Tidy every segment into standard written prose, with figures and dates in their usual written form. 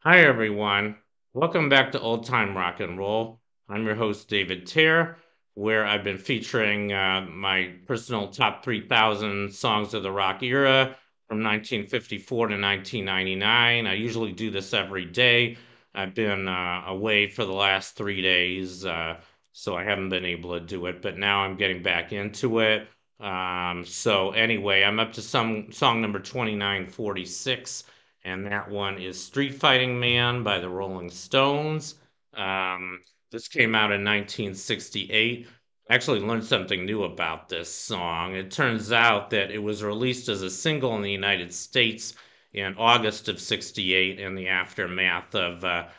Hi, everyone. Welcome back to Old Time Rock and Roll. I'm your host, David Tear, where I've been featuring my personal top 3,000 songs of the rock era from 1954 to 1999. I usually do this every day. I've been away for the last 3 days, so I haven't been able to do it, but now I'm getting back into it. So anyway, I'm up to some song number 2946, and that one is Street Fighting Man by the Rolling Stones. Um, this came out in 1968. I actually learned something new about this song. It turns out that it was released as a single in the United States in August of 68 in the aftermath of a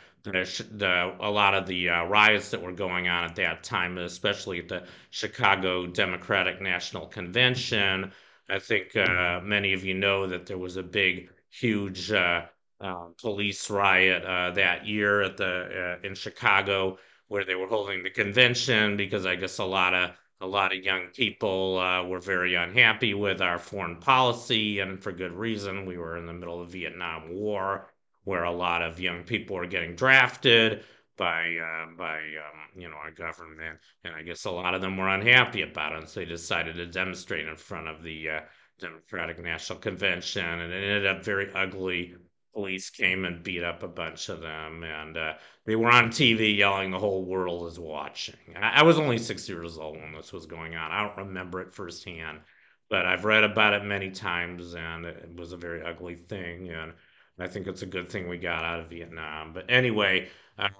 lot of the riots that were going on at that time, especially at the Chicago Democratic National Convention. I think many of you know that there was a big, huge police riot that year at the in Chicago, where they were holding the convention because I guess a lot of young people were very unhappy with our foreign policy, and for good reason. We were in the middle of the Vietnam War, where a lot of young people were getting drafted by our government, and I guess a lot of them were unhappy about it, and so they decided to demonstrate in front of the Democratic National Convention, and it ended up very ugly. Police came and beat up a bunch of them, and they were on TV yelling, "The whole world is watching." I was only 6 years old when this was going on. I don't remember it firsthand, but I've read about it many times, and it was a very ugly thing. And I think it's a good thing we got out of Vietnam. But anyway,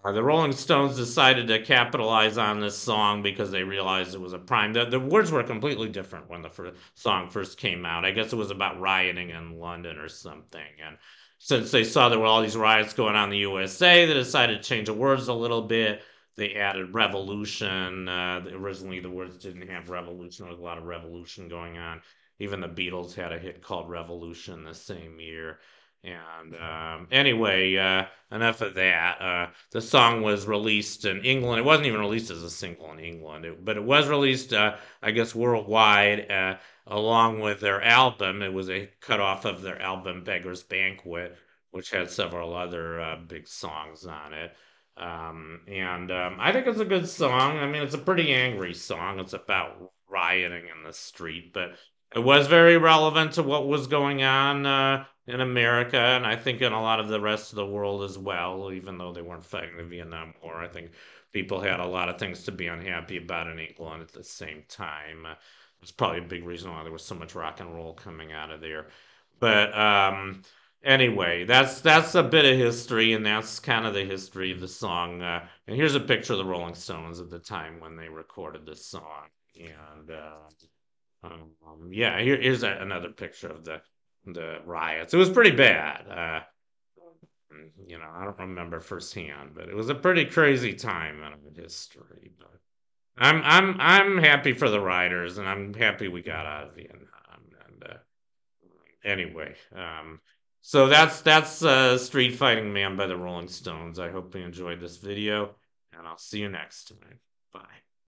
the Rolling Stones decided to capitalize on this song because they realized it was a prime. The words were completely different when the song first came out. I guess it was about rioting in London or something. And since they saw there were all these riots going on in the USA, they decided to change the words a little bit. They added revolution. Originally, the words didn't have revolution. There was a lot of revolution going on. Even the Beatles had a hit called Revolution the same year. And anyway, enough of that. The song was released in England. It wasn't even released as a single in England, but it was released, I guess, worldwide, along with their album. It was a cut off of their album Beggars Banquet, which had several other big songs on it. And I think it's a good song. I mean, it's a pretty angry song. It's about rioting in the street, but it was very relevant to what was going on in America, and I think in a lot of the rest of the world as well, even though they weren't fighting the Vietnam War. I think people had a lot of things to be unhappy about in England at the same time. It's probably a big reason why there was so much rock and roll coming out of there. But anyway, that's a bit of history, and that's kind of the history of the song. And here's a picture of the Rolling Stones at the time when they recorded this song. And yeah, here's another picture of the riots. It was pretty bad. I don't remember firsthand, but it was a pretty crazy time in history. But I'm happy for the writers, and I'm happy we got out of Vietnam. And anyway, so that's Street Fighting Man by the Rolling Stones. I hope you enjoyed this video, and I'll see you next time. Bye.